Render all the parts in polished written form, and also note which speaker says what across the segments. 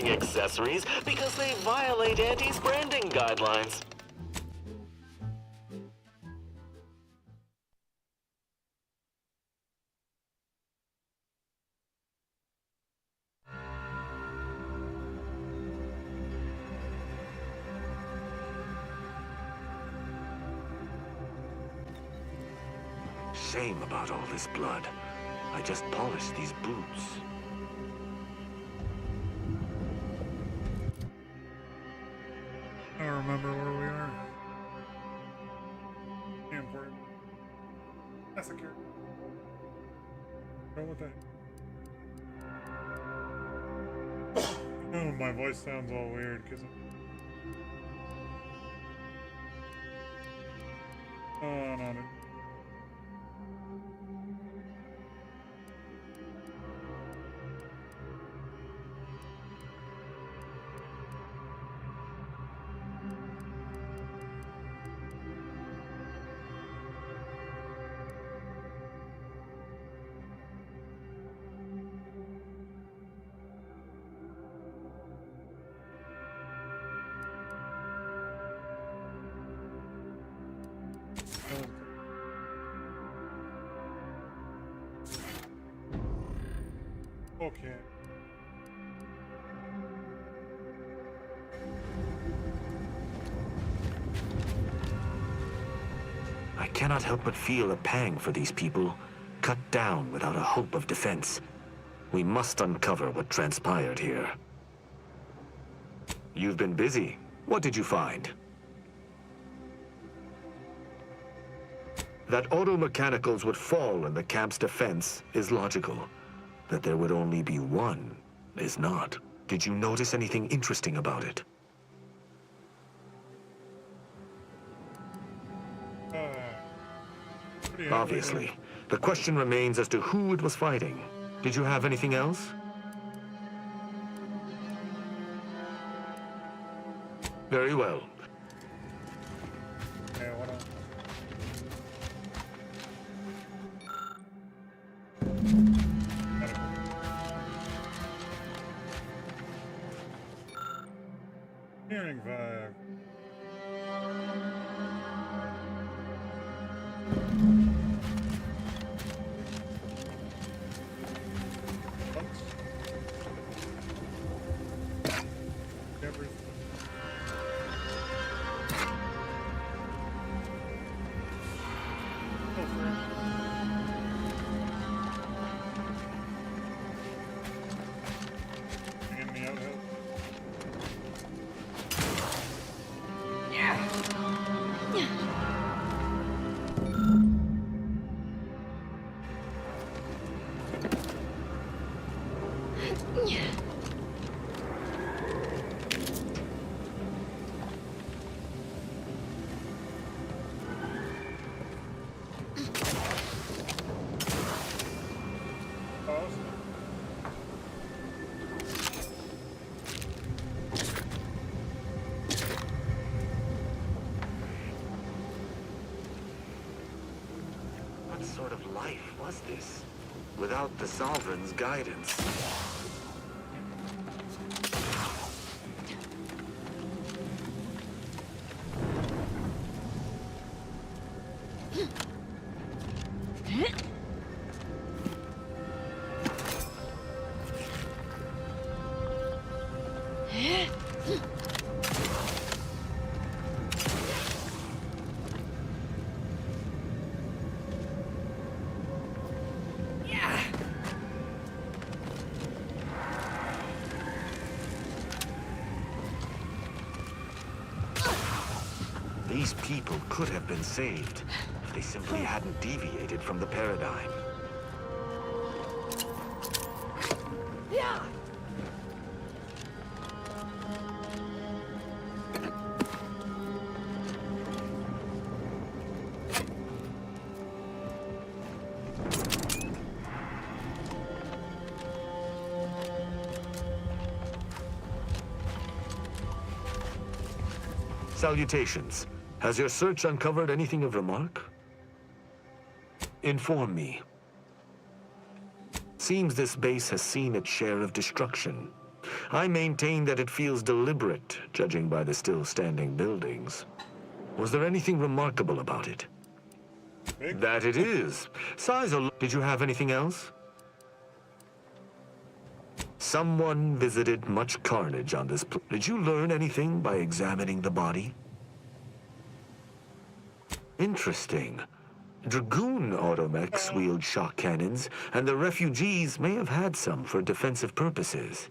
Speaker 1: selling accessories because they violate Auntie's branding guidelines.
Speaker 2: Shame about all this blood. I just polished these boots.
Speaker 3: I don't remember where we are. Important. That's a character. Go with that. Oh, my voice sounds all weird because. Oh, not it. Okay.
Speaker 2: I cannot help but feel a pang for these people, cut down without a hope of defense. We must uncover what transpired here. You've been busy. What did you find? That auto mechanicals would fall in the camp's defense is logical. That there would only be one is not. Did you notice anything interesting about it? Obviously. The question remains as to who it was fighting. Did you have anything else? Very well.
Speaker 3: Okay, what else? Hearing vibe.
Speaker 2: What sort of life was this, without the Sovereign's guidance? These people could have been saved if they simply hadn't deviated from the paradigm. Salutations. Has your search uncovered anything of remark? Inform me. Seems this base has seen its share of destruction. I maintain that it feels deliberate, judging by the still standing buildings. Was there anything remarkable about it?
Speaker 3: Big?
Speaker 2: That it is. Size or... Did you have anything else? Someone visited much carnage on this Did you learn anything by examining the body? Interesting. Dragoon automechs wield shock cannons, and the refugees may have had some for defensive purposes.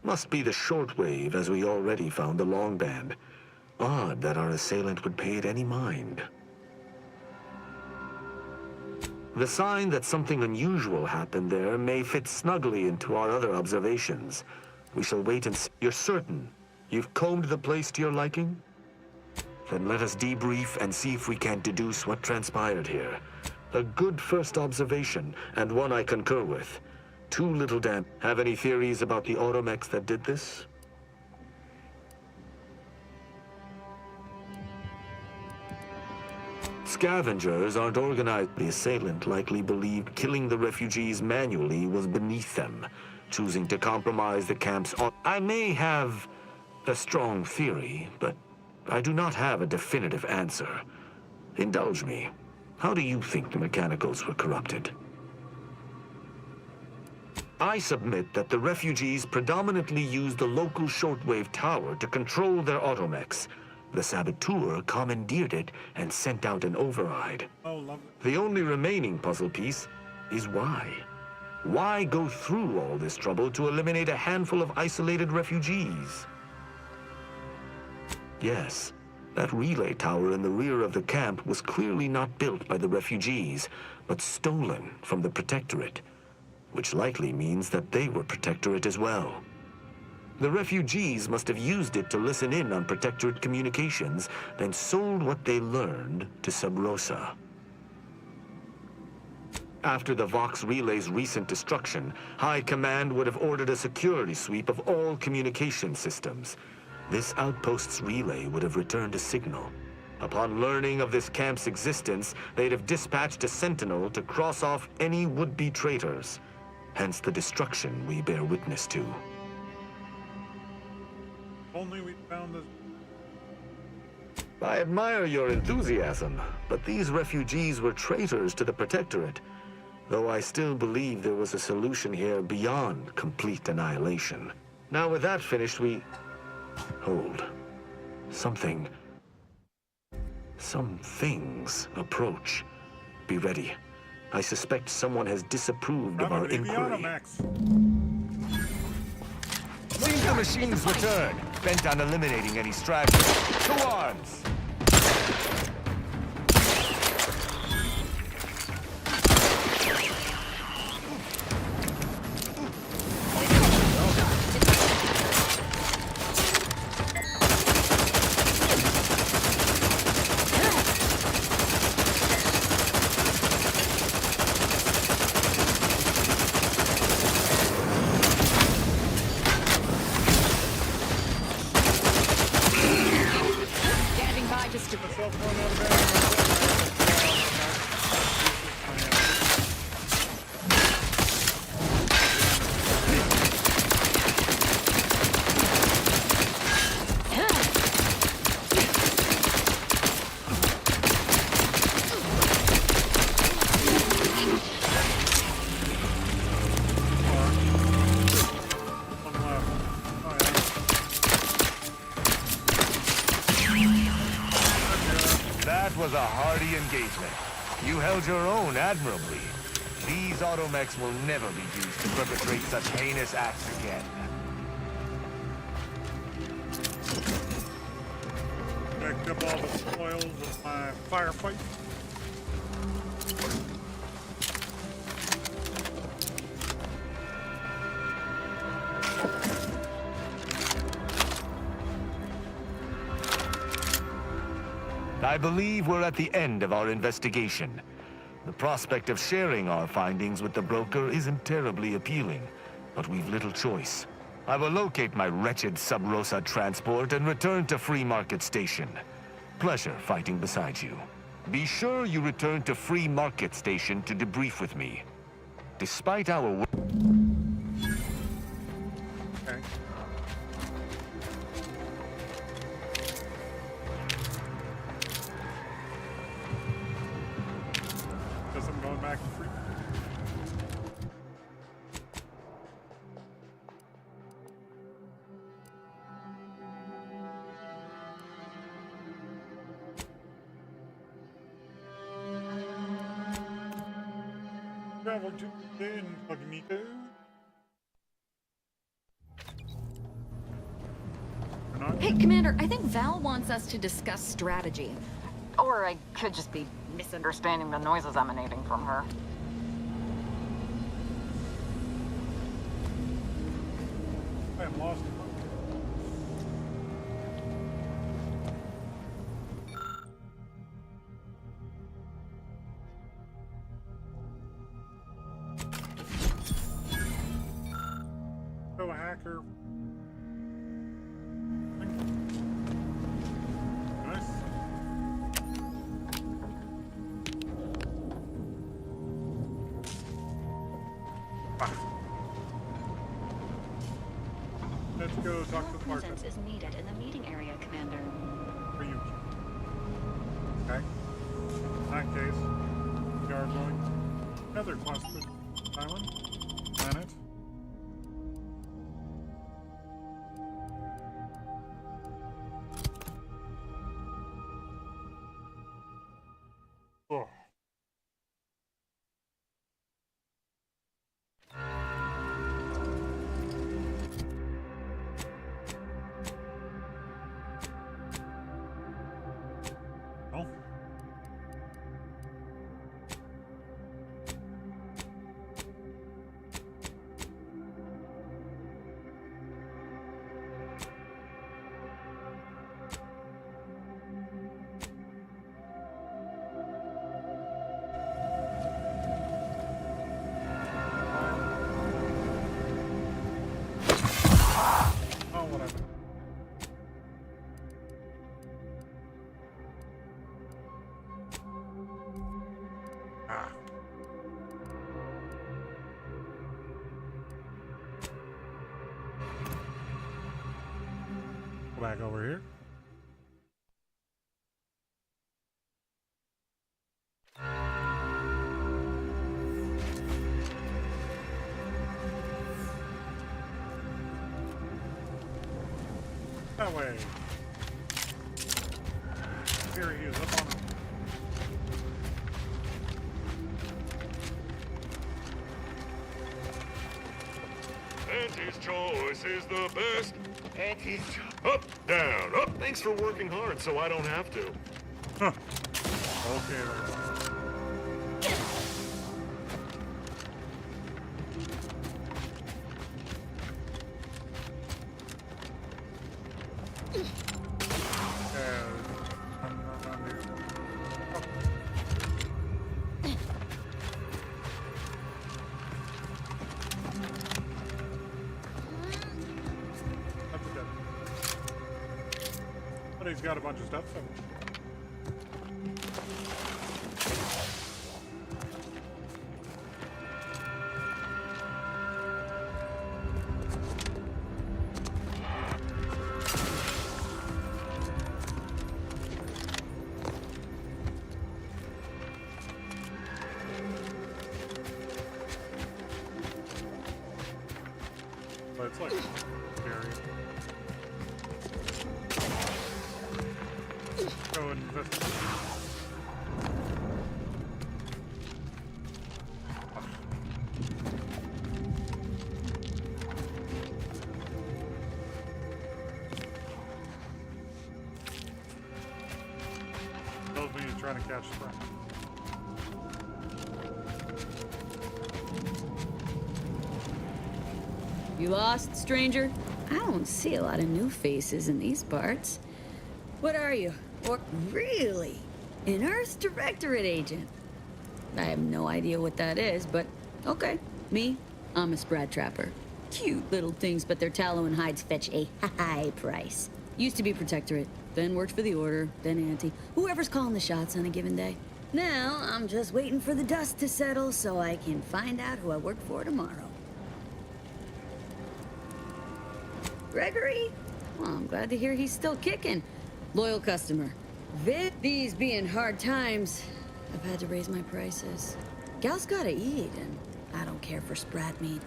Speaker 2: Must be the shortwave, as we already found the long band. Odd that our assailant would pay it any mind. The sign that something unusual happened there may fit snugly into our other observations. We shall wait and see. You're certain you've combed the place to your liking? Then let us debrief and see if we can deduce what transpired here. A good first observation, and one I concur with. Too little damn. Have any theories about the automechs that did this? Scavengers aren't organized. The assailant likely believed killing the refugees manually was beneath them, choosing to compromise the camp's... I may have a strong theory, but I do not have a definitive answer. Indulge me. How do you think the mechanicals were corrupted? I submit that the refugees predominantly used the local shortwave tower to control their automechs. The saboteur commandeered it and sent out an override.
Speaker 3: Oh, lovely.
Speaker 2: The only remaining puzzle piece is why. Why go through all this trouble to eliminate a handful of isolated refugees? Yes, that relay tower in the rear of the camp was clearly not built by the refugees, but stolen from the Protectorate, which likely means that they were Protectorate as well. The refugees must have used it to listen in on Protectorate communications, then sold what they learned to Sub Rosa. After the Vox Relay's recent destruction, High Command would have ordered a security sweep of all communication systems. This outpost's relay would have returned a signal. Upon learning of this camp's existence, they'd have dispatched a sentinel to cross off any would-be traitors. Hence the destruction we bear witness to.
Speaker 3: Only we found this.
Speaker 2: I admire your enthusiasm, but these refugees were traitors to the Protectorate, though I still believe there was a solution here beyond complete annihilation. Now with that finished, Hold. Some things approach. Be ready. I suspect someone has disapproved of our inquiry. Leave the machines return, bent on eliminating any stragglers. To arms! Was a hardy engagement. You held your own admirably. These automechs will never be used to perpetrate such heinous acts again.
Speaker 3: Picked up all the spoils of my firefight.
Speaker 2: I believe we're at the end of our investigation. The prospect of sharing our findings with the broker isn't terribly appealing, but we've little choice. I will locate my wretched Sub Rosa transport and return to Free Market Station. Pleasure fighting beside you. Be sure you return to Free Market Station to debrief with me. Despite our...
Speaker 3: Okay. Guess I'm going back to free. Travel to incognito.
Speaker 4: Hey, Commander, I think Val wants us to discuss strategy.
Speaker 5: Or I could just be misunderstanding the noises emanating from her.
Speaker 3: I am lost. Oh, a hacker. Nice. Ah. Let's go talk to the market.
Speaker 4: Presence is needed in the meeting area, Commander.
Speaker 3: For you. Okay. In that case, we are going another clustered island, planet. Oh. Oh. Oh, whatever. Ah. Go back over here. That way. Here he is, up on him.
Speaker 6: Auntie's choice is the best. Auntie's up, down, up. Thanks for working hard so I don't have to.
Speaker 3: Huh. Okay then. But he's got a bunch of stuff, so. But it's like scary. Go and investigate. Tells me he's trying to catch Sprite.
Speaker 7: You lost, stranger? I don't see a lot of new faces in these parts. What are you? Or really? An Earth Directorate agent? I have no idea what that is, but okay. Me, I'm a Sprat Trapper. Cute little things, but their tallow and hides fetch a high price. Used to be Protectorate, then worked for the Order, then Anti. Whoever's calling the shots on a given day. Now, I'm just waiting for the dust to settle so I can find out who I work for tomorrow. Gregory? Well, I'm glad to hear he's still kicking. Loyal customer. These being hard times, I've had to raise my prices. Gal's gotta eat, and I don't care for sprat meat.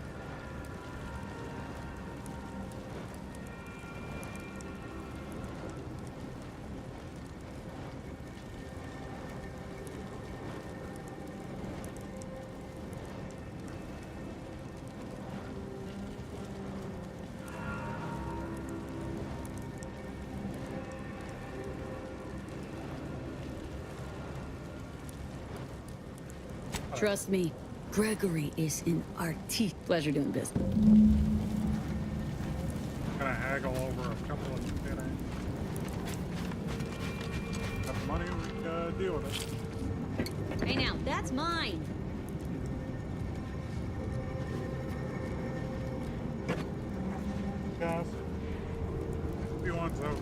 Speaker 7: Trust me, Gregory is an artiste. Pleasure doing business.
Speaker 3: Gonna haggle over a couple of things. Got the money, we deal with it.
Speaker 7: Hey now, that's mine.
Speaker 3: Guys, you want so?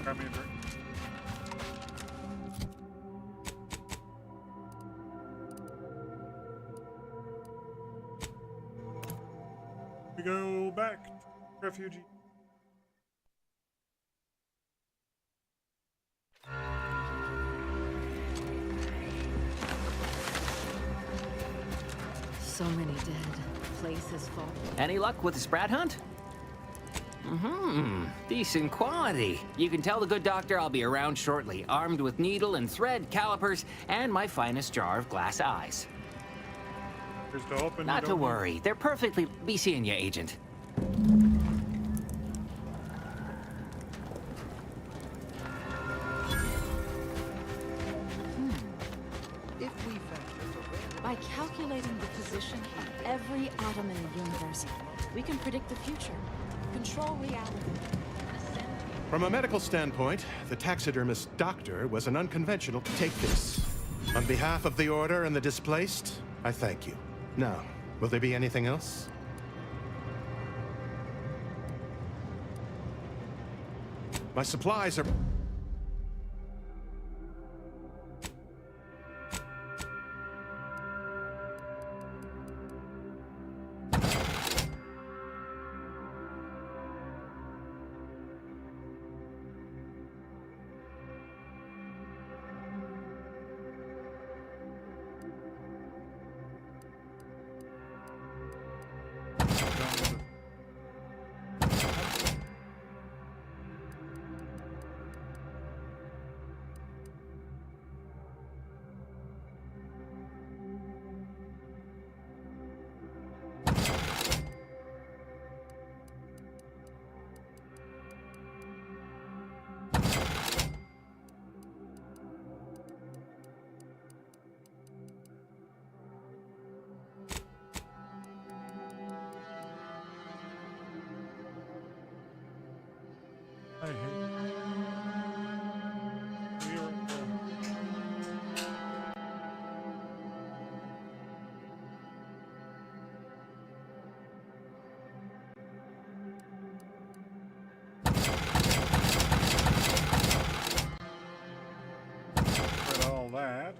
Speaker 3: Grab me a drink. We go back to refugee.
Speaker 5: So many dead. Places full.
Speaker 8: Any luck with the sprat hunt? Decent quality. You can tell the good doctor I'll be around shortly, armed with needle and thread, calipers, and my finest jar of glass eyes.
Speaker 3: Here's to hoping
Speaker 8: Not
Speaker 3: you
Speaker 8: to
Speaker 3: don't
Speaker 8: worry. They're perfectly... Be seeing you, Agent.
Speaker 4: By calculating the position of every atom in the universe, we can predict the future, control reality.
Speaker 9: From a medical standpoint, the taxidermist doctor was an unconventional. Take this. On behalf of the Order and the displaced, I thank you. Now, will there be anything else? My supplies are...
Speaker 3: I hate all that.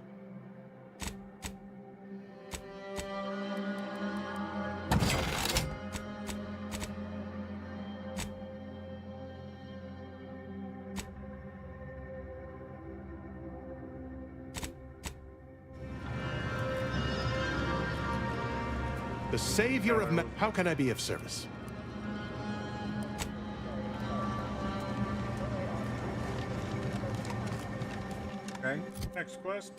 Speaker 9: The savior of... How can I be of service?
Speaker 3: Okay, next quest.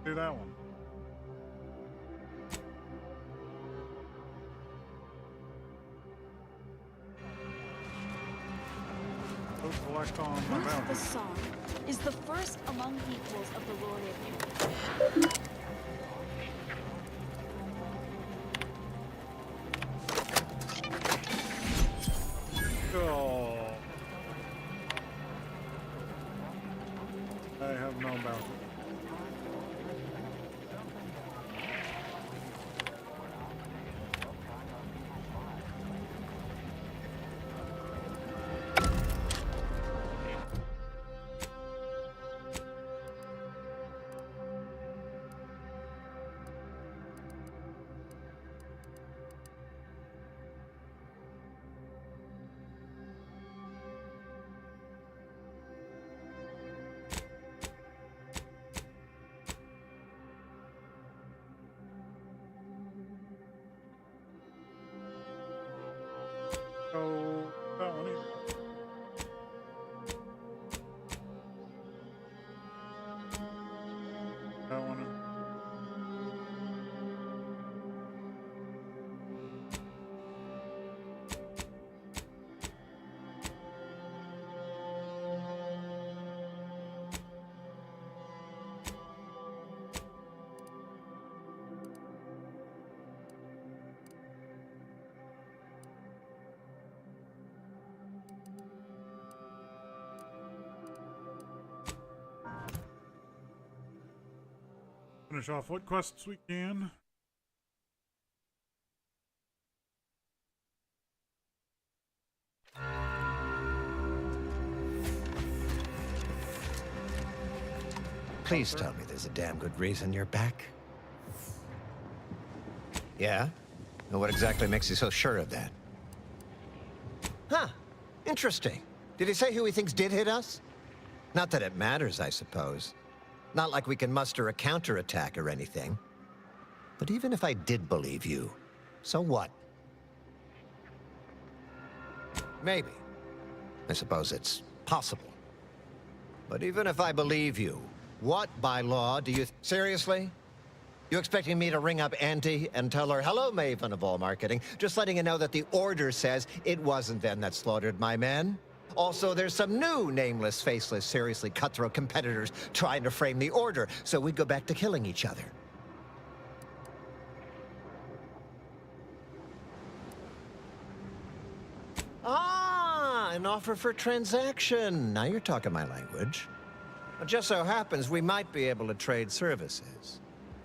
Speaker 3: Do that one. Go collect on my
Speaker 10: Bruce the
Speaker 3: bounty.
Speaker 10: Song is the first among equals of the Lord of Heaven.
Speaker 3: Oh. Finish off what quests we can.
Speaker 11: Please tell me there's a damn good reason you're back. Yeah? And what exactly makes you so sure of that? Huh. Interesting. Did he say who he thinks did hit us? Not that it matters, I suppose. Not like we can muster a counterattack or anything. But even if I did believe you, so what? Maybe. I suppose it's possible. But even if I believe you, what by law do you... Seriously? You expecting me to ring up Auntie and tell her, hello, Maven of all marketing, just letting you know that the order says it wasn't them that slaughtered my men? Also, there's some new nameless, faceless, seriously cutthroat competitors trying to frame the order, so we go back to killing each other. Ah, an offer for transaction. Now you're talking my language. It just so happens we might be able to trade services.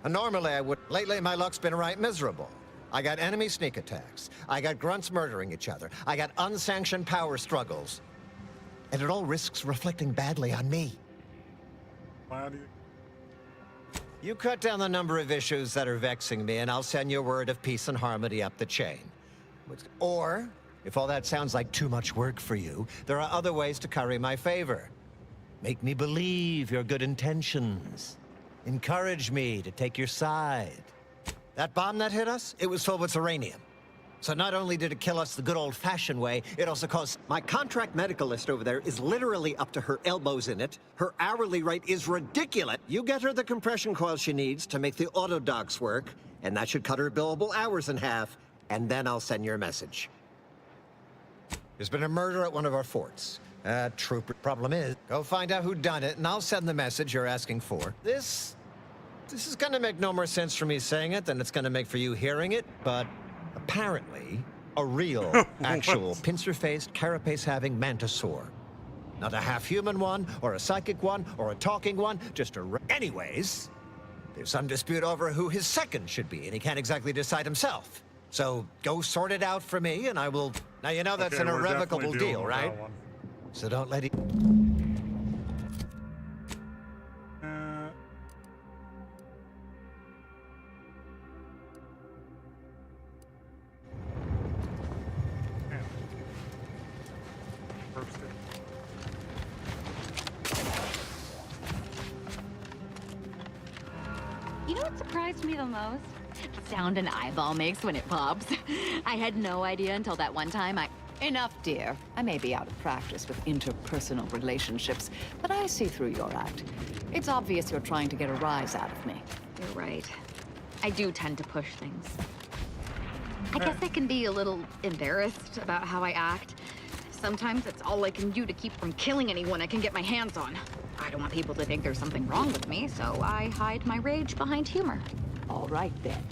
Speaker 11: Normally I would. Lately my luck's been right miserable. I got enemy sneak attacks. I got grunts murdering each other. I got unsanctioned power struggles. And it all risks reflecting badly on me.
Speaker 3: Why do you...
Speaker 11: You cut down the number of issues that are vexing me, and I'll send you a word of peace and harmony up the chain. Or, if all that sounds like too much work for you, there are other ways to curry my favor. Make me believe your good intentions. Encourage me to take your side. That bomb that hit us, it was filled with uranium. So not only did it kill us the good old-fashioned way, it also caused... My contract medicalist over there is literally up to her elbows in it. Her hourly rate is ridiculous. You get her the compression coil she needs to make the autodocs work, and that should cut her billable hours in half, and then I'll send you a message. There's been a murder at one of our forts. Trooper. Problem is, go find out who done it, and I'll send the message you're asking for. This is gonna make no more sense for me saying it than it's gonna make for you hearing it, but apparently, a real, actual, pincer-faced, carapace-having mantisaur. Not a half-human one, or a psychic one, or a talking one, just a... Anyways, there's some dispute over who his second should be, and he can't exactly decide himself. So, go sort it out for me, and I will... Now, you know that's
Speaker 3: Okay,
Speaker 11: an
Speaker 3: we're
Speaker 11: irrevocable
Speaker 3: definitely
Speaker 11: deal,
Speaker 3: dealing with
Speaker 11: right?
Speaker 3: that one.
Speaker 11: So don't let it...
Speaker 10: You know what surprised me the most? The sound an eyeball makes when it pops. I had no idea until that one time
Speaker 12: Enough, dear. I may be out of practice with interpersonal relationships, but I see through your act. It's obvious you're trying to get a rise out of me.
Speaker 10: You're right. I do tend to push things. I guess I can be a little embarrassed about how I act. Sometimes it's all I can do to keep from killing anyone I can get my hands on. I don't want people to think there's something wrong with me, so I hide my rage behind humor.
Speaker 12: All right, then.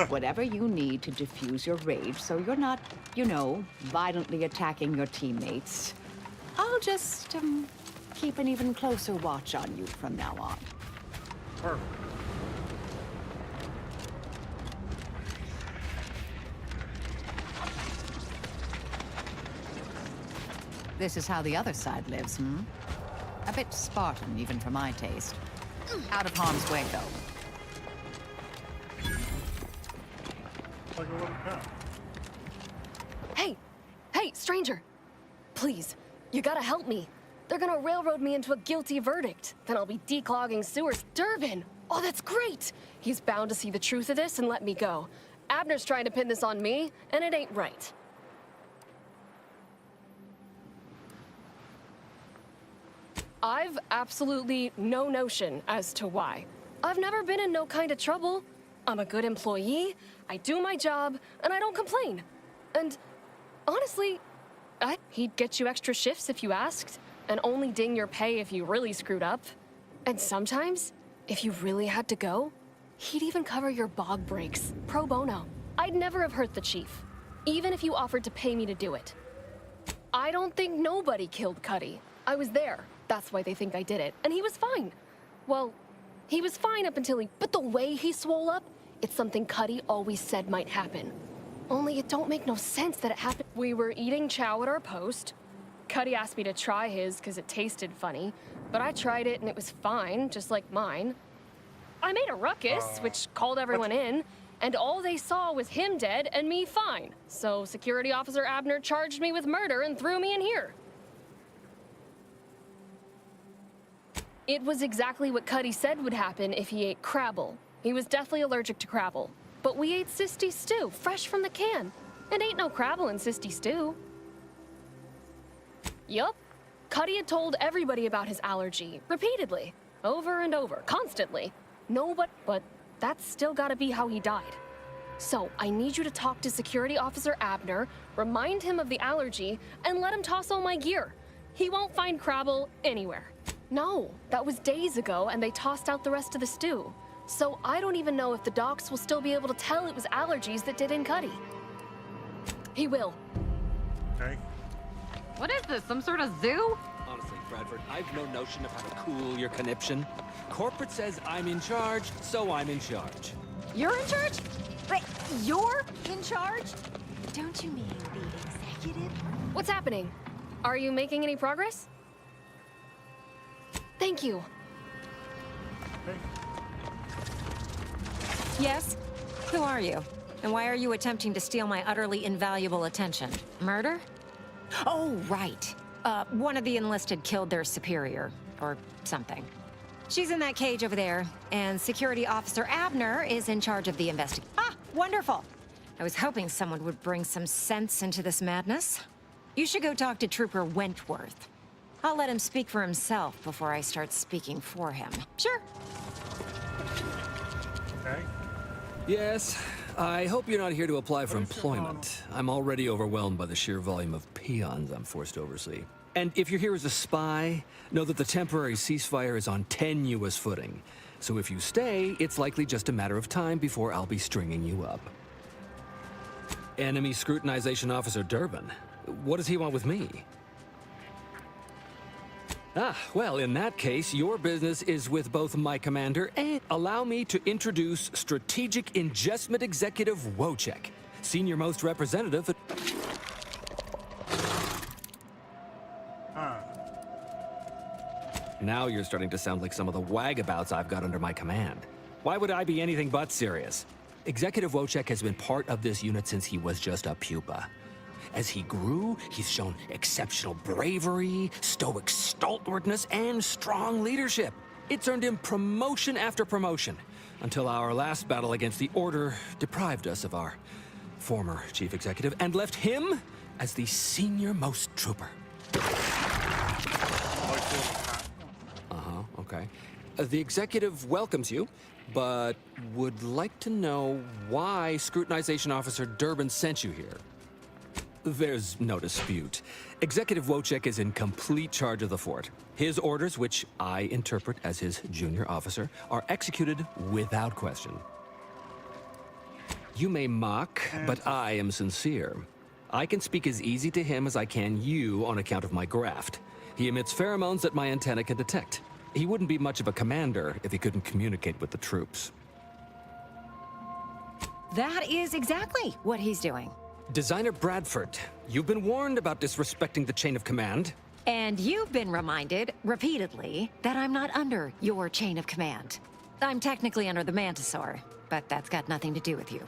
Speaker 12: Whatever you need to diffuse your rage so you're not, you know, violently attacking your teammates. I'll just, keep an even closer watch on you from now on.
Speaker 3: Perfect.
Speaker 12: This is how the other side lives, hmm? A bit Spartan, even for my taste. Out of harm's way, though.
Speaker 3: Like a little cat.
Speaker 13: Hey, stranger! Please, you gotta help me. They're gonna railroad me into a guilty verdict. Then I'll be declogging sewers. Durbin! Oh, that's great! He's bound to see the truth of this and let me go. Abner's trying to pin this on me, and it ain't right. I've absolutely no notion as to why. I've never been in no kind of trouble. I'm a good employee, I do my job, and I don't complain. And honestly, he'd get you extra shifts if you asked, and only ding your pay if you really screwed up. And sometimes, if you really had to go, he'd even cover your bog breaks, pro bono. I'd never have hurt the chief, even if you offered to pay me to do it. I don't think nobody killed Cuddy. I was there. That's why they think I did it, and he was fine. Well, He was fine up until but the way he swole up, it's something Cuddy always said might happen. Only it don't make no sense that it happened. We were eating chow at our post. Cuddy asked me to try his because it tasted funny, but I tried it and it was fine, just like mine. I made a ruckus, which called everyone in, and all they saw was him dead and me fine. So Security Officer Abner charged me with murder and threw me in here. It was exactly what Cuddy said would happen if he ate Crabble. He was deathly allergic to Crabble. But we ate Sisty stew, fresh from the can. And ain't no Crabble in Sisty stew. Yup. Cuddy had told everybody about his allergy, repeatedly. Over and over, constantly. But that's still gotta be how he died. So, I need you to talk to Security Officer Abner, remind him of the allergy, and let him toss all my gear. He won't find Crabble anywhere. No, that was days ago, and they tossed out the rest of the stew. So I don't even know if the docs will still be able to tell it was allergies that did in Cuddy. He will.
Speaker 3: Okay.
Speaker 5: What is this, some sort of zoo?
Speaker 14: Honestly, Bradford, I've no notion of how to cool your conniption. Corporate says I'm in charge, so I'm in charge.
Speaker 10: You're in charge? Wait, you're in charge? Don't you mean the executive?
Speaker 13: What's happening? Are you making any progress? Thank you.
Speaker 15: Yes? Who are you? And why are you attempting to steal my utterly invaluable attention? Murder? Oh, right. One of the enlisted killed their superior, or something. She's in that cage over there, and Security Officer Abner is in charge of the investigation. Ah, wonderful! I was hoping someone would bring some sense into this madness. You should go talk to Trooper Wentworth. I'll let him speak for himself before I start speaking for him. Sure.
Speaker 3: Okay.
Speaker 14: Yes, I hope you're not here to apply for employment. I'm already overwhelmed by the sheer volume of peons I'm forced to oversee. And if you're here as a spy, know that the temporary ceasefire is on tenuous footing. So if you stay, it's likely just a matter of time before I'll be stringing you up. Enemy Scrutinization Officer Durbin. What does he want with me? Ah, well, in that case, your business is with both my commander and allow me to introduce Strategic Ingestment Executive Wojciech, Senior Most Representative at... Now you're starting to sound like some of the wagabouts I've got under my command. Why would I be anything but serious? Executive Wojciech has been part of this unit since he was just a pupa. As he grew, he's shown exceptional bravery, stoic stalwartness, and strong leadership. It's earned him promotion after promotion, until our last battle against the Order deprived us of our former chief executive and left him as the senior-most trooper. Okay. The executive welcomes you, but would like to know why Scrutinization Officer Durbin sent you here. There's no dispute. Executive Wojciech is in complete charge of the fort. His orders, which I interpret as his junior officer, are executed without question. You may mock, but I am sincere. I can speak as easy to him as I can you on account of my graft. He emits pheromones that my antenna can detect. He wouldn't be much of a commander if he couldn't communicate with the troops.
Speaker 15: That is exactly what he's doing.
Speaker 14: Designer Bradford, you've been warned about disrespecting the chain of command.
Speaker 15: And you've been reminded, repeatedly, that I'm not under your chain of command. I'm technically under the Mantisaur, but that's got nothing to do with you.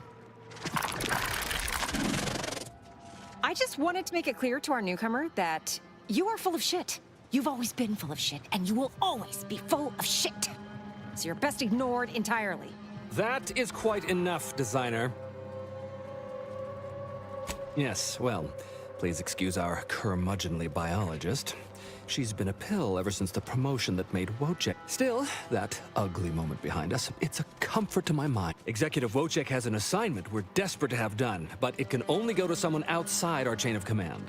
Speaker 15: I just wanted to make it clear to our newcomer that you are full of shit. You've always been full of shit, and you will always be full of shit. So you're best ignored entirely.
Speaker 14: That is quite enough, Designer. Yes, well, please excuse our curmudgeonly biologist. She's been a pill ever since the promotion that made Wojciech. Still, that ugly moment behind us, it's a comfort to my mind. Executive Wojciech has an assignment we're desperate to have done, but it can only go to someone outside our chain of command.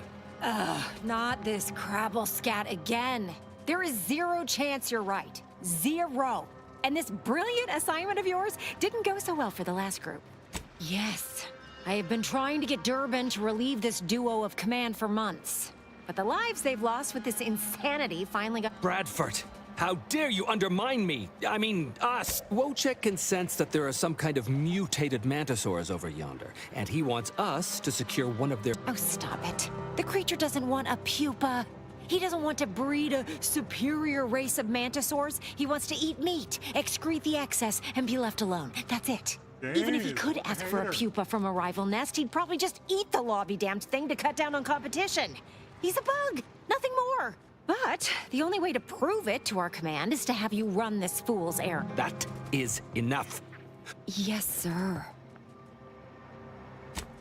Speaker 15: Ugh, not this Crabble scat again. There is zero chance you're right. Zero. And this brilliant assignment of yours didn't go so well for the last group. Yes, I have been trying to get Durbin to relieve this duo of command for months. But the lives they've lost with this insanity finally got—
Speaker 14: Bradford, How dare you undermine me? I mean, us. Wojciech can sense that there are some kind of mutated mantisaurs over yonder, and he wants us to secure one of their...
Speaker 15: Oh, stop it. The creature doesn't want a pupa. He doesn't want to breed a superior race of mantisaurs. He wants to eat meat, excrete the excess, and be left alone. That's it. Even if he could ask for a pupa from a rival nest, he'd probably just eat the lobby-damned thing to cut down on competition. He's a bug, nothing more. But the only way to prove it to our command is to have you run this fool's errand.
Speaker 14: That is enough.
Speaker 15: Yes, sir.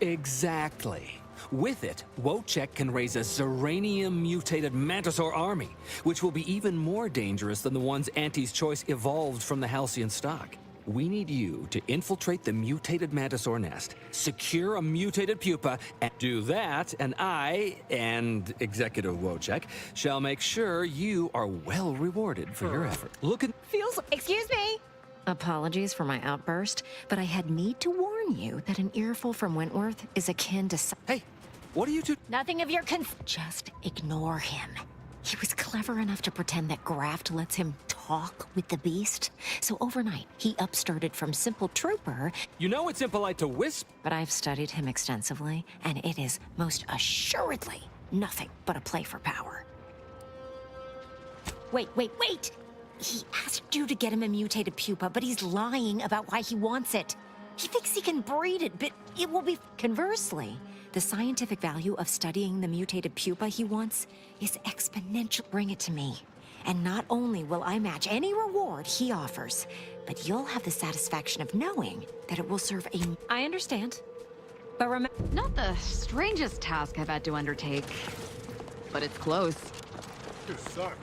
Speaker 14: Exactly. With it, Wojciech can raise a Zeranium-mutated mantisaur army, which will be even more dangerous than the ones Auntie's Choice evolved from the Halcyon stock. We need you to infiltrate the mutated mantisaur nest, secure a mutated pupa, and do that, and I, and Executive Wojciech, shall make sure you are well rewarded for your effort. Look at...
Speaker 15: Feels... Excuse me? Apologies for my outburst, but I had need to warn you that an earful from Wentworth is akin to...
Speaker 14: Hey, what are you two...
Speaker 15: Nothing of your Just ignore him. He was clever enough to pretend that Graft lets him talk with the beast. So overnight, he upstarted from simple trooper...
Speaker 14: You know it's impolite to whisper...
Speaker 15: But I've studied him extensively, and it is most assuredly nothing but a play for power. Wait! He asked you to get him a mutated pupa, but he's lying about why he wants it. He thinks he can breed it, but it will be... Conversely, the scientific value of studying the mutated pupa he wants is exponential. Bring it to me, and not only will I match any reward he offers, but you'll have the satisfaction of knowing that it will serve a... I understand, but remember...
Speaker 10: Not the strangest task I've had to undertake, but it's close.
Speaker 3: You suck.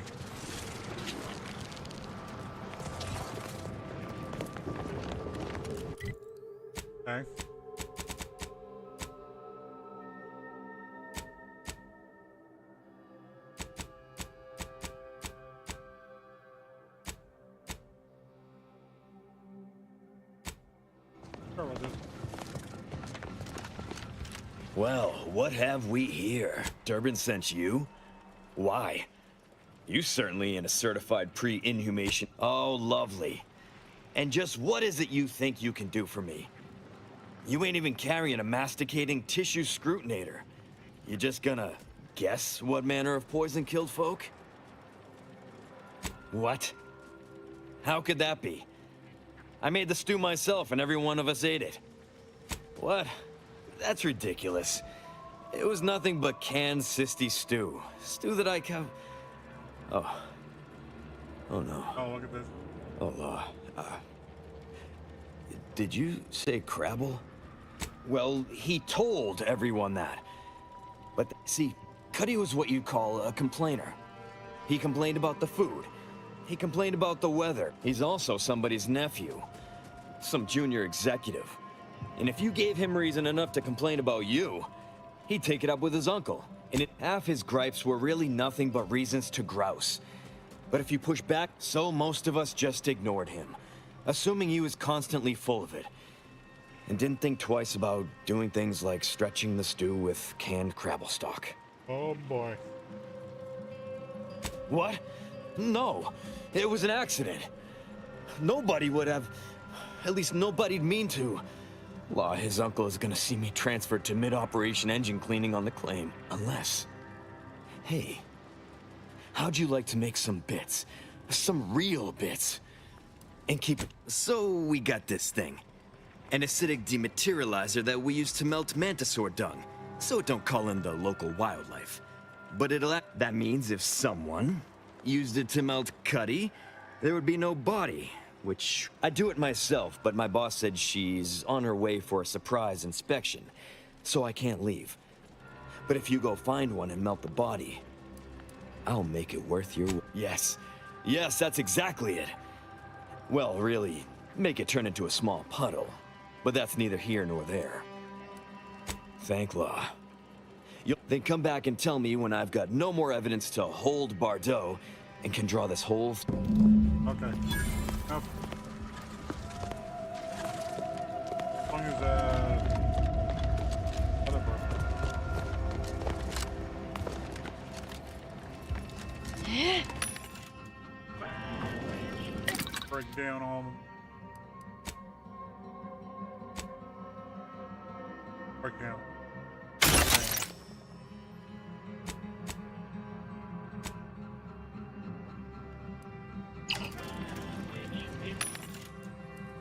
Speaker 3: Thanks.
Speaker 16: Well, what have we here? Durbin sent you? Why? You certainly ain't a certified pre-inhumation. Oh, lovely. And just what is it you think you can do for me? You ain't even carrying a masticating tissue scrutinator. You just gonna guess what manner of poison killed folk? What? How could that be? I made the stew myself and every one of us ate it. What? That's ridiculous. It was nothing but canned cysty stew. Stew that I Oh. Oh no.
Speaker 3: Oh, look at this.
Speaker 16: Oh, did you say Crabble? Well, he told everyone that. But see, Cuddy was what you'd call a complainer. He complained about the food. He complained about the weather. He's also somebody's nephew. Some junior executive. And if you gave him reason enough to complain about you, he'd take it up with his uncle. And half his gripes were really nothing but reasons to grouse. But if you push back, so most of us just ignored him, assuming he was constantly full of it. And didn't think twice about doing things like stretching the stew with canned Crabble stock.
Speaker 3: Oh boy.
Speaker 16: What? No, it was an accident. Nobody would have, at least nobody'd mean to. Law, his uncle is gonna see me transferred to mid-operation engine cleaning on the claim. Unless... Hey, how'd you like to make some bits? Some real bits? And keep it... So we got this thing. An acidic dematerializer that we use to melt mantisaur dung, so it don't call in the local wildlife. But that means if someone used it to melt Cuddy, there would be no body. Which, I'd do it myself, but my boss said she's on her way for a surprise inspection, so I can't leave. But if you go find one and melt the body, I'll make it worth your... Yes, that's exactly it. Well, really, make it turn into a small puddle, but that's neither here nor there. Thank law. Then come back and tell me when I've got no more evidence to hold Bardot and can draw this whole...
Speaker 3: Okay. Nope. As long as, other part. down all of them. Right now.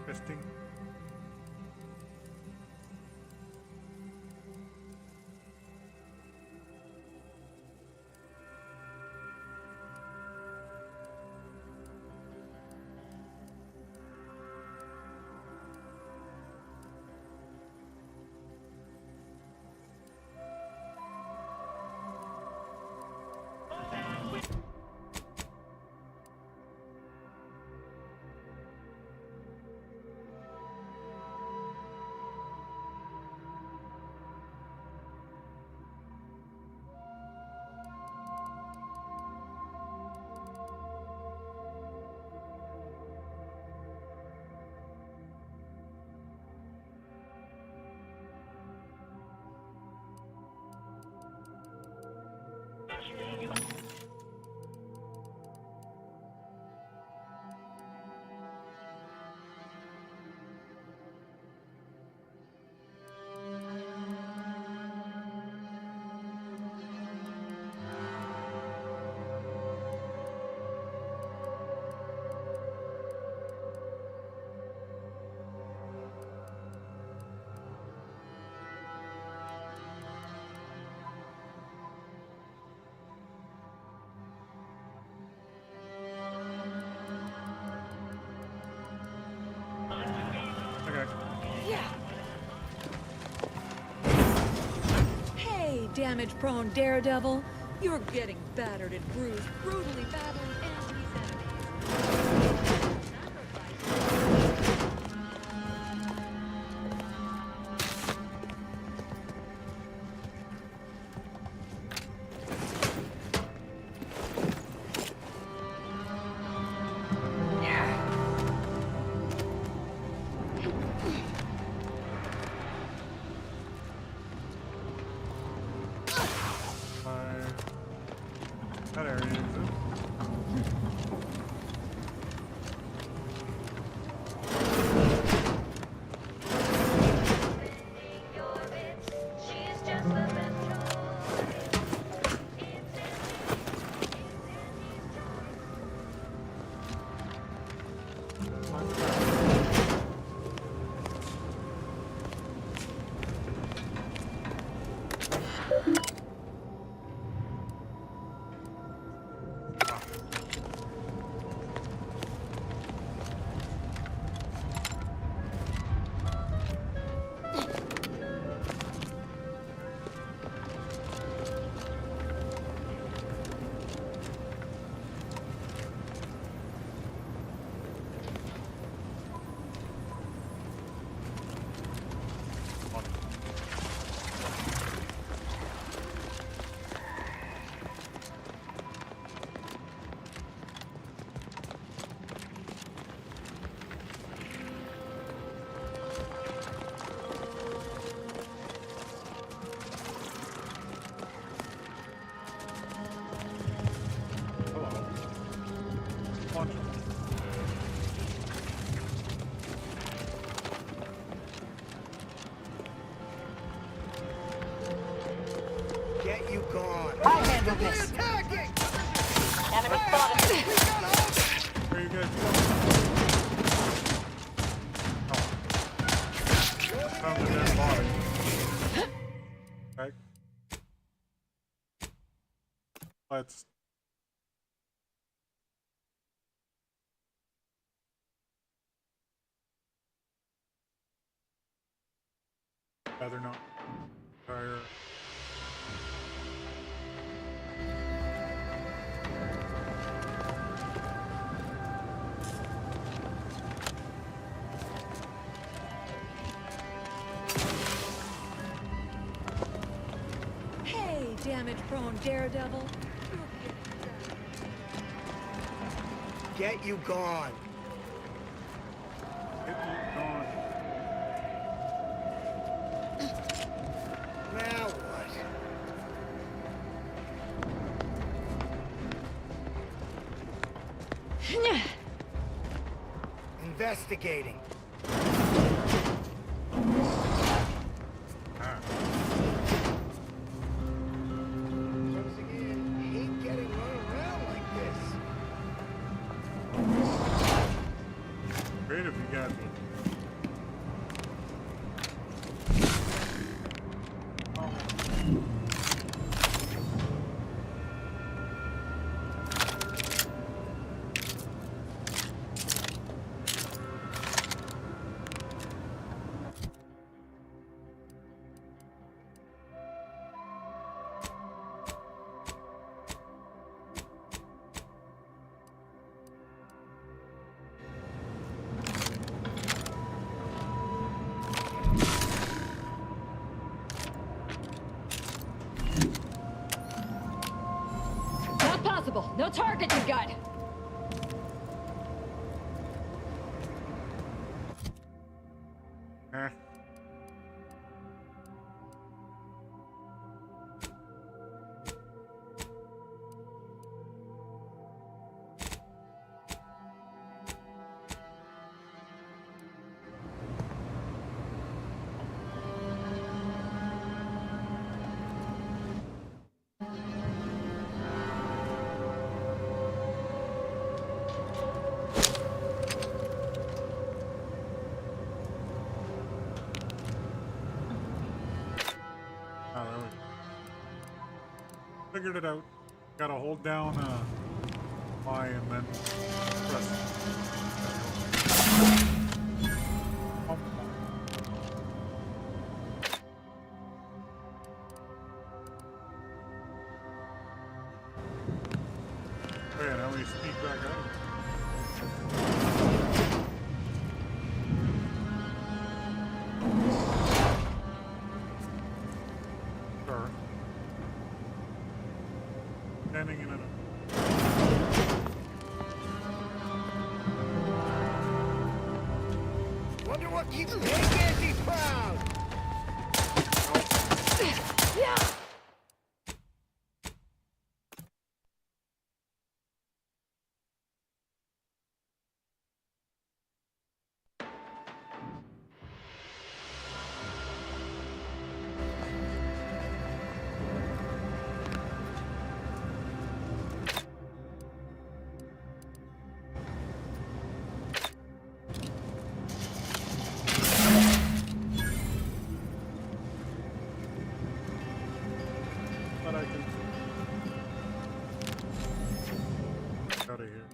Speaker 3: Testing.
Speaker 4: Damage-prone daredevil. You're getting battered and bruised, brutally battling
Speaker 3: That area exists.
Speaker 17: Get you gone.
Speaker 12: I handle this. Enemy spotted.
Speaker 3: Where you guys going? Found the dead body. Okay. Let's. Rather not. Fire.
Speaker 4: Hey, damage-prone daredevil.
Speaker 17: Get you gone.
Speaker 3: Get you gone.
Speaker 17: Now what? Investigating. Closing in. Hate getting run around like this.
Speaker 3: Great if you got me.
Speaker 10: Not possible. No target, you got.
Speaker 3: Oh, there we go. Figured it out. Gotta hold down Y and then press. Oh yeah, now we sneak back out. Sure. Standing in a...
Speaker 17: Wonder what keeps Big Andy proud.
Speaker 10: Yeah.
Speaker 3: But I can... Out of here.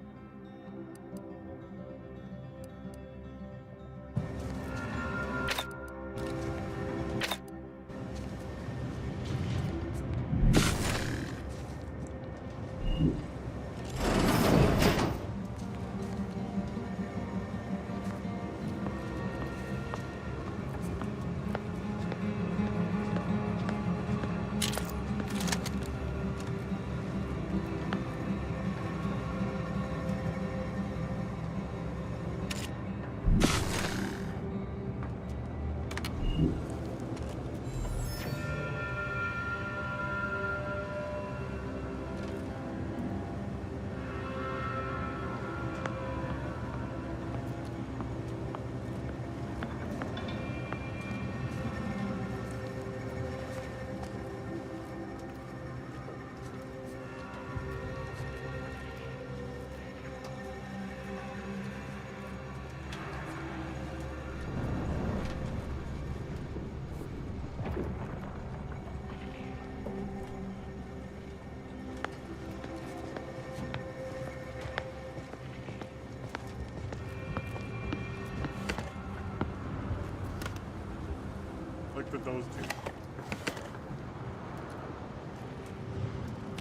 Speaker 3: Looked at those two.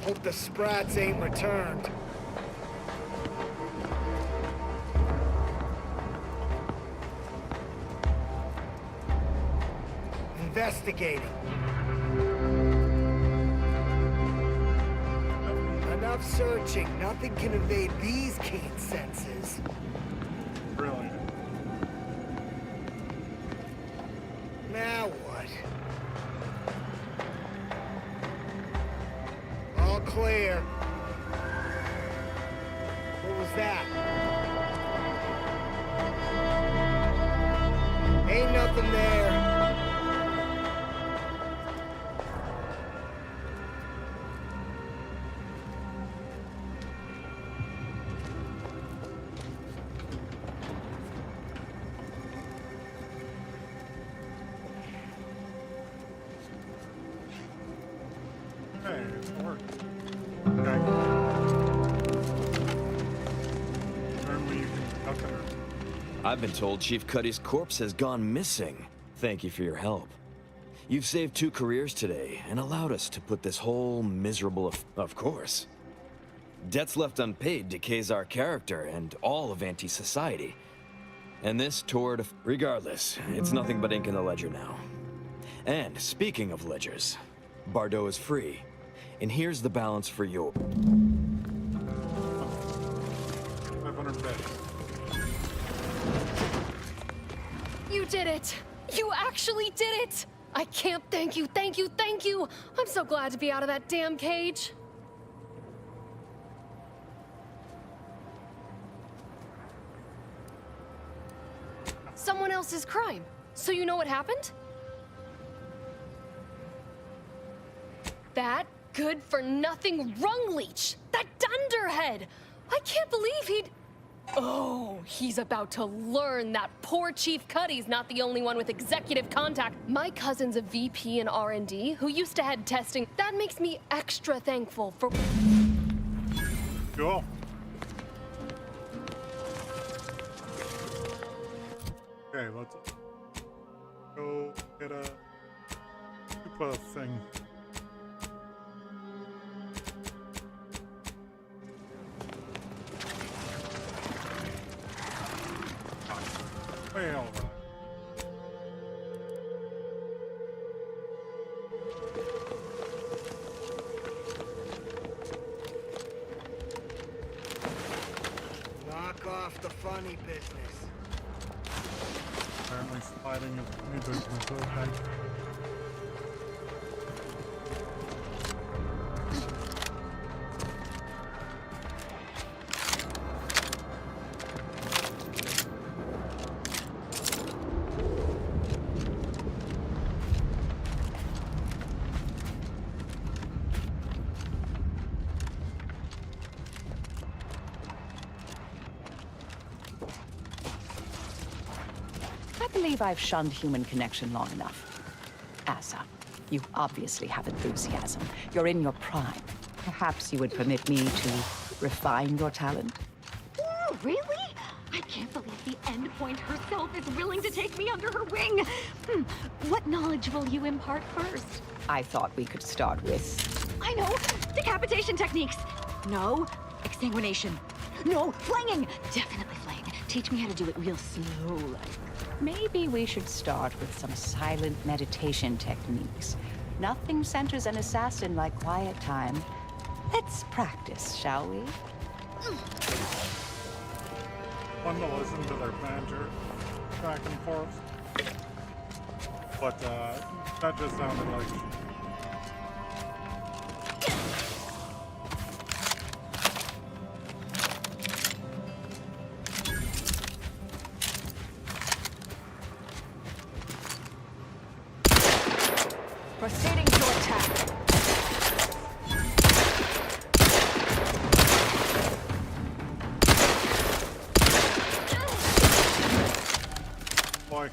Speaker 17: Hope the sprats ain't returned. Investigating. Enough searching. Nothing can evade these keen senses.
Speaker 3: Brilliant.
Speaker 17: Now what? All clear. What was that? nothing there.
Speaker 3: Hey, it worked. Okay. Apparently you can duck under.
Speaker 16: I've been told Chief Cuddy's corpse has gone missing. Thank you for your help. You've saved 2 careers today and allowed us to put this whole miserable of course. Debts left unpaid decays our character and all of anti-society. And this toward... Regardless, it's nothing but ink in the ledger now. And speaking of ledgers, Bardot is free. And here's the balance for your...
Speaker 3: 500 beds.
Speaker 13: You did it! You actually did it! I can't thank you, thank you, thank you! I'm so glad to be out of that damn cage. Someone else's crime. So you know what happened? That good-for-nothing rung leech! That dunderhead! I can't believe he'd... Oh, he's about to learn that poor Chief Cuddy's not the only one with executive contact. My cousin's a VP in R&D who used to head testing. That makes me extra thankful for...
Speaker 3: Cool. Okay, let's go get a Koopa thing. Well, right.
Speaker 17: Knock off the funny business.
Speaker 3: Apparently sliding is funny business, okay.
Speaker 12: I believe I've shunned human connection long enough. Asa, you obviously have enthusiasm. You're in your prime. Perhaps you would permit me to refine your talent?
Speaker 10: Ooh, really? I can't believe the Endpoint herself is willing to take me under her wing. What knowledge will you impart first?
Speaker 12: I thought we could start with...
Speaker 10: I know! Decapitation techniques! No, exsanguination. No, flanging! Definitely flaying. Teach me how to do it real slow like.
Speaker 12: Maybe we should start with some silent meditation techniques. Nothing centers an assassin like quiet time. Let's practice, shall we?
Speaker 3: Fun to listen to their banter back and forth. But that just sounded like...
Speaker 12: Proceeding to attack.
Speaker 3: Boy.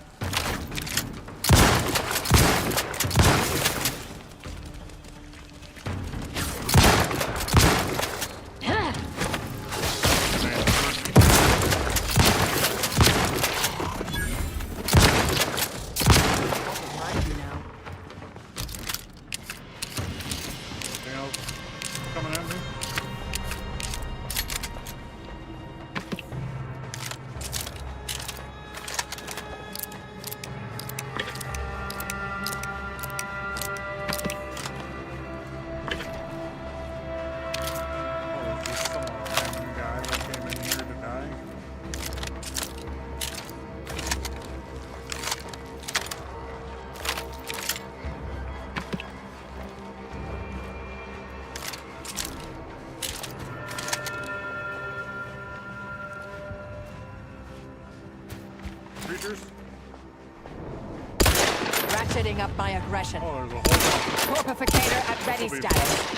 Speaker 12: ratcheting up my aggression.
Speaker 3: Oh, there's a whole bunch.
Speaker 12: Corpificator at ready status.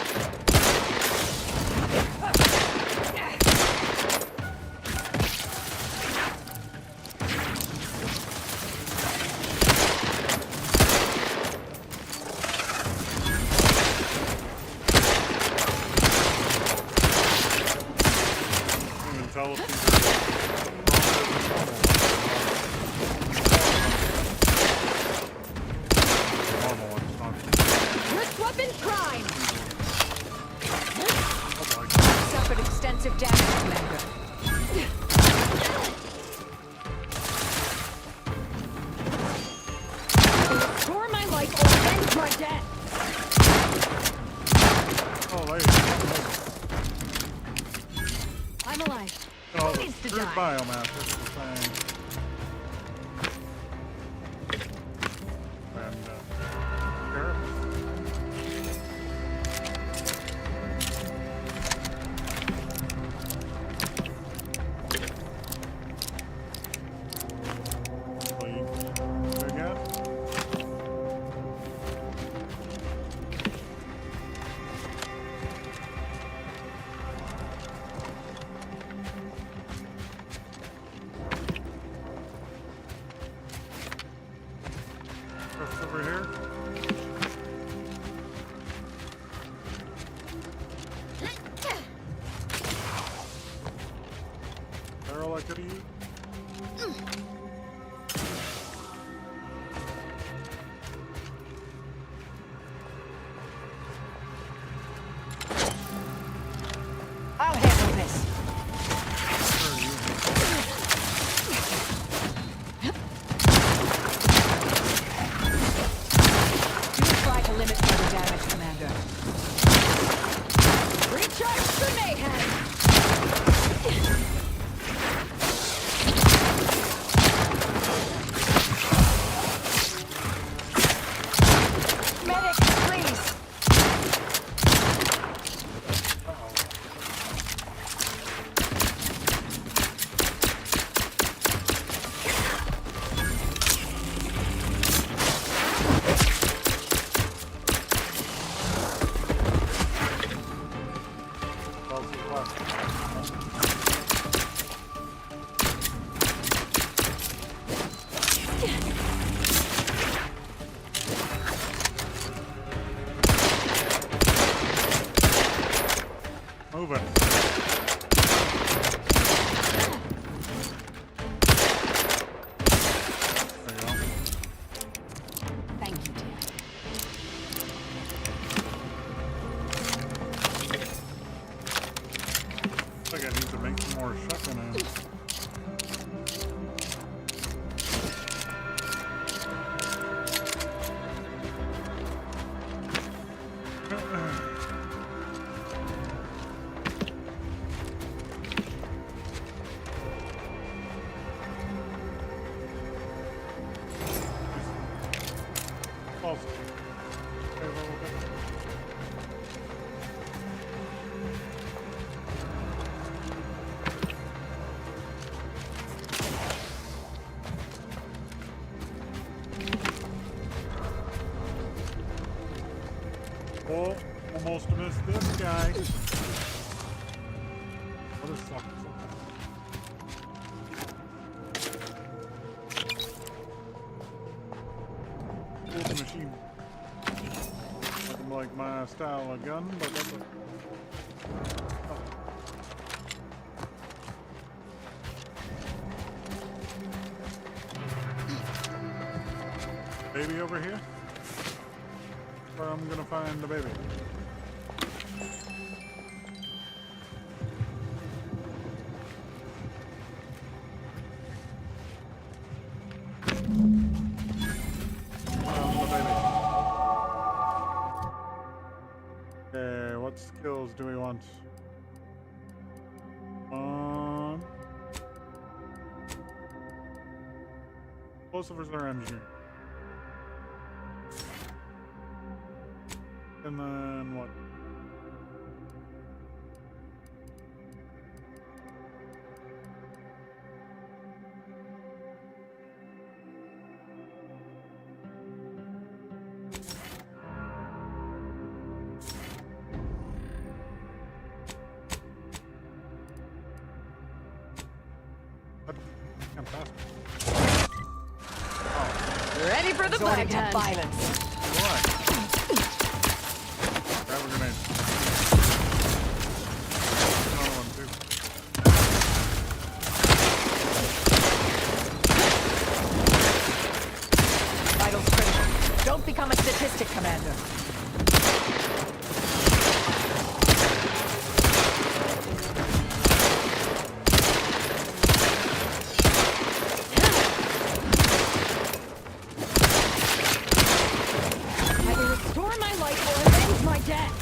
Speaker 3: Tell if
Speaker 12: Wrist weapon prime! Suffered extensive damage, Commander. Restore my life or end my death!
Speaker 3: Oh, there you go.
Speaker 12: I'm alive.
Speaker 3: Oh,
Speaker 12: Who
Speaker 3: the
Speaker 12: needs to
Speaker 3: crude
Speaker 12: die?
Speaker 3: biomass is the thing. And, carrots. Again? What's over here? Barrel I could use?
Speaker 12: I'll handle this. Do try to limit further damage, Commander. Recharge the mayhem! Medic, please!
Speaker 3: Move it. There you go.
Speaker 12: Thank you, dear.
Speaker 3: I think I need to make some more shotgun ammo. Also, okay, a little bit. Oh, almost missed this guy. What a sucker. Cool machine. Looking like my style of gun, but that's a... Oh. Baby over here? Where I'm gonna find the baby. Okay, what skills do we want? Explosives or engineering? And then what?
Speaker 13: ready for the backhand.
Speaker 12: Violence.
Speaker 3: What? Grab a grenade. Another one, too.
Speaker 12: Vitals critical. Don't become a statistic, Commander. Either restore my life or avenge my death.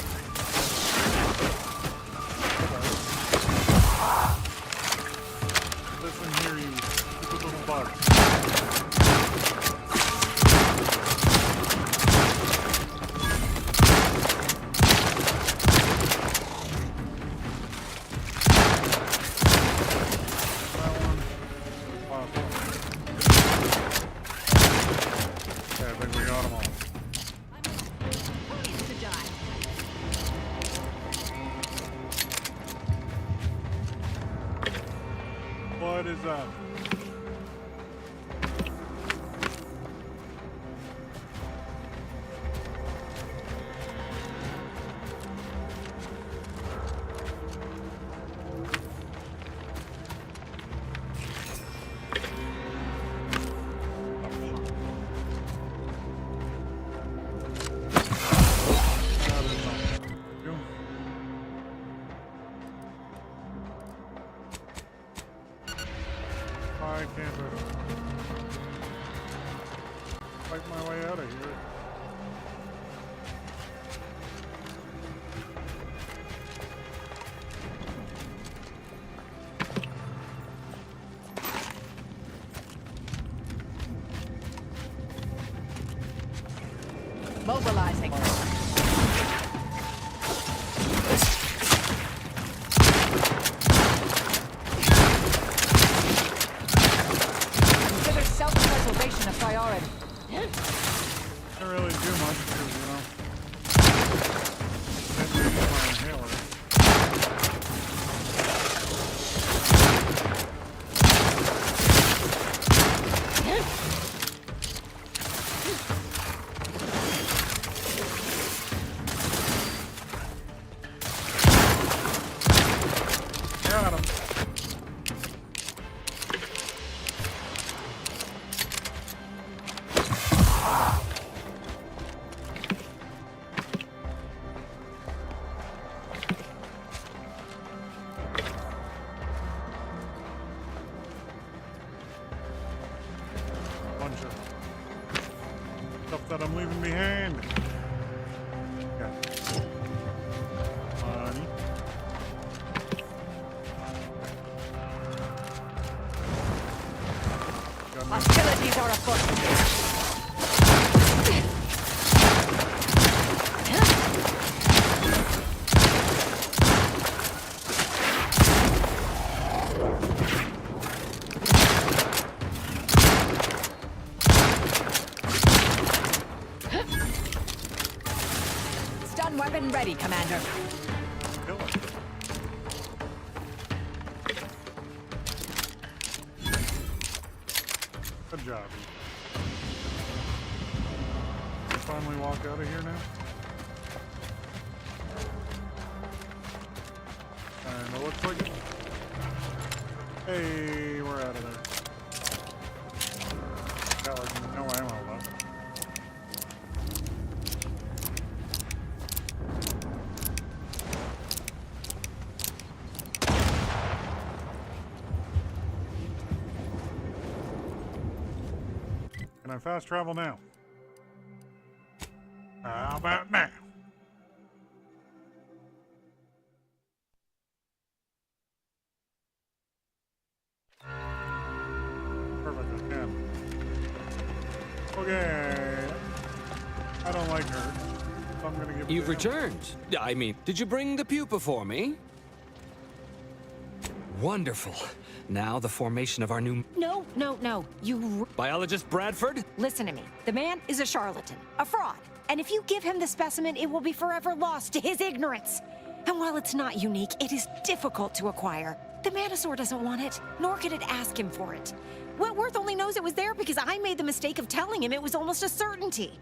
Speaker 3: Listen here, you stupid little bug. I think we got them all. What is up? I can't fight my way out of here.
Speaker 12: Mobilizing. Consider self-preservation a priority.
Speaker 3: Can't really do much because, you know, can't really use my inhaler. Got him. Bunch of stuff that I'm leaving behind. Okay. Money.
Speaker 12: Hostilities are afoot. Stun weapon ready, Commander.
Speaker 3: Kill him. Good job. Can we finally walk out of here now? And it looks like it. Hey, we're out of there. Got like no ammo left. Can I fast travel now? How about now? Perfect, I can. Okay. I don't like her. So I'm gonna give it
Speaker 14: You've
Speaker 3: to him.
Speaker 14: returned. I mean, did you bring the pupa for me? Wonderful. Now the formation of our new...
Speaker 15: No, no, no. You...
Speaker 14: Biologist Bradford?
Speaker 15: Listen to me. The man is a charlatan, a fraud. And if you give him the specimen, it will be forever lost to his ignorance. And while it's not unique, it is difficult to acquire. The Manosaur doesn't want it, nor could it ask him for it. Whitworth only knows it was there because I made the mistake of telling him it was almost a certainty.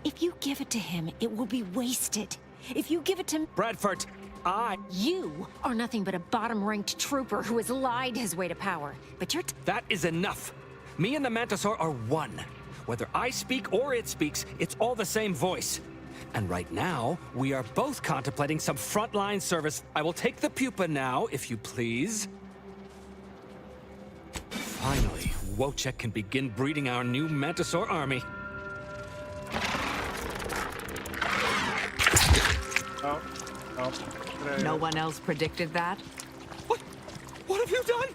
Speaker 15: If you give it to him, it will be wasted. If you give it to...
Speaker 14: Bradford,
Speaker 15: You are nothing but a bottom-ranked trooper who has lied his way to power. But you're...
Speaker 14: That is enough. Me and the Mantisaur are one. Whether I speak or it speaks, it's all the same voice. And right now, we are both contemplating some frontline service. I will take the pupa now, if you please. Finally, Wojciech can begin breeding our new Mantisaur army.
Speaker 12: No one else predicted that?
Speaker 14: What have you done?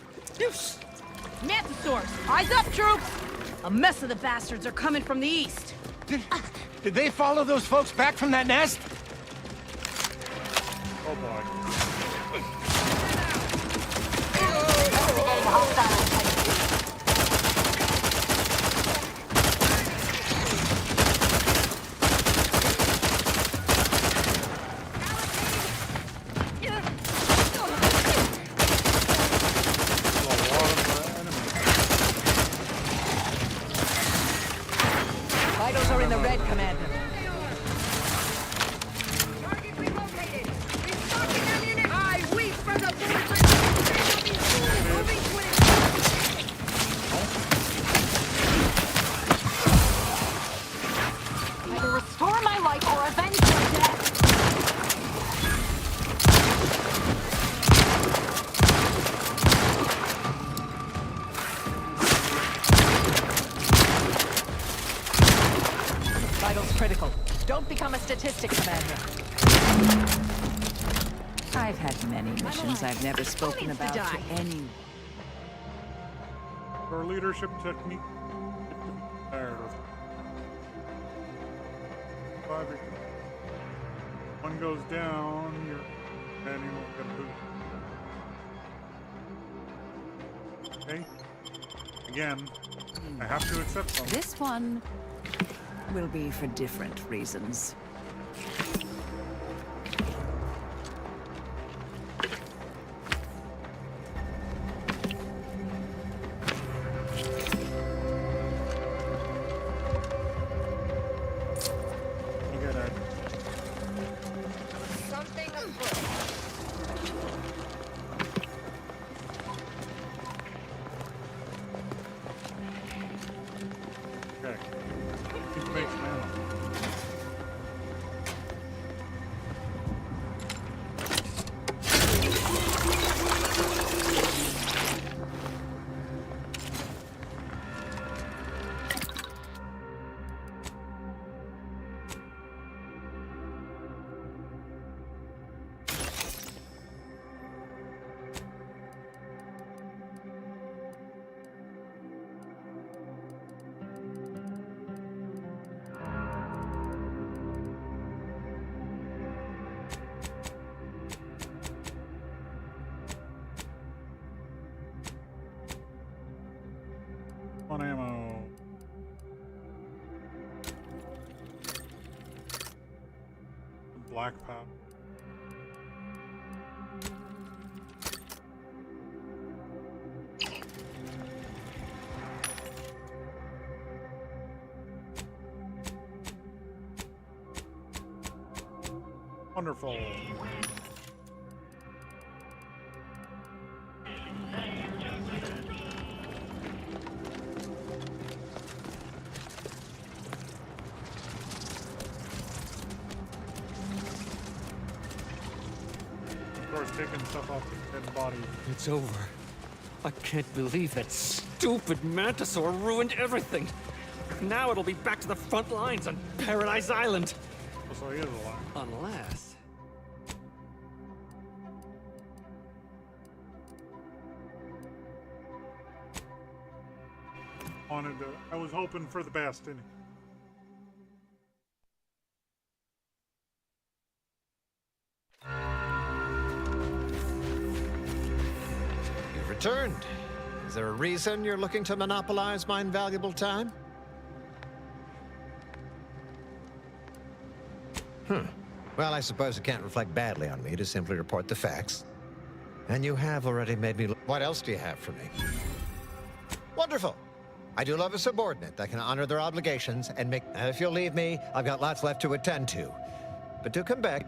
Speaker 18: Mantisaurs! Eyes up, troops! A mess of the bastards are coming from the east.
Speaker 17: Did they follow those folks back from that nest?
Speaker 3: Oh boy.
Speaker 12: Vitals are in the red, Commander.
Speaker 18: I weep for the
Speaker 5: Either restore my life or avenge your death.
Speaker 12: Vitals critical. Don't become a statistic, Commander. I've had many missions I've never spoken about to any.
Speaker 3: Your leadership technique. Tired of it. One goes down, and you won't get a boot. Okay. Again, I have to accept them.
Speaker 12: This one will be for different reasons.
Speaker 18: Something afoot.
Speaker 3: Okay. Keep makes mana. One ammo. Black powder. Wonderful. Of course, taking stuff off the dead body.
Speaker 14: It's over. I can't believe that stupid Mantisaur ruined everything. Now it'll be back to the front lines on Paradise Island.
Speaker 3: So he is alive.
Speaker 14: Unless...
Speaker 3: I was hoping for the best, didn't
Speaker 11: You've returned. Is there a reason you're looking to monopolize my invaluable time? Well, I suppose it can't reflect badly on me to simply report the facts. And you have already made me... What else do you have for me? Wonderful. I do love a subordinate that can honor their obligations and make... if you'll leave me, I've got lots left to attend to. But do come back.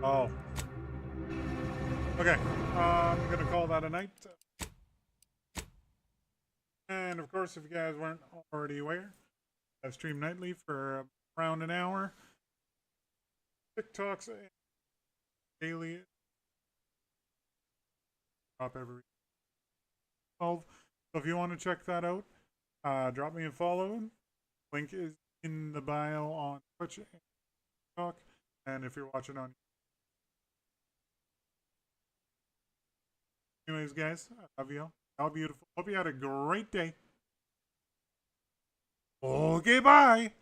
Speaker 3: Oh. Okay, I'm gonna call that a night. And of course, if you guys weren't already aware, I stream nightly for around an hour. TikToks daily. Drop every 12. So if you want to check that out, drop me a follow. Link is in the bio on Twitch and TikTok. And if you're watching on... Anyways, guys, I love you. All beautiful. Hope you had a great day. Okay, bye.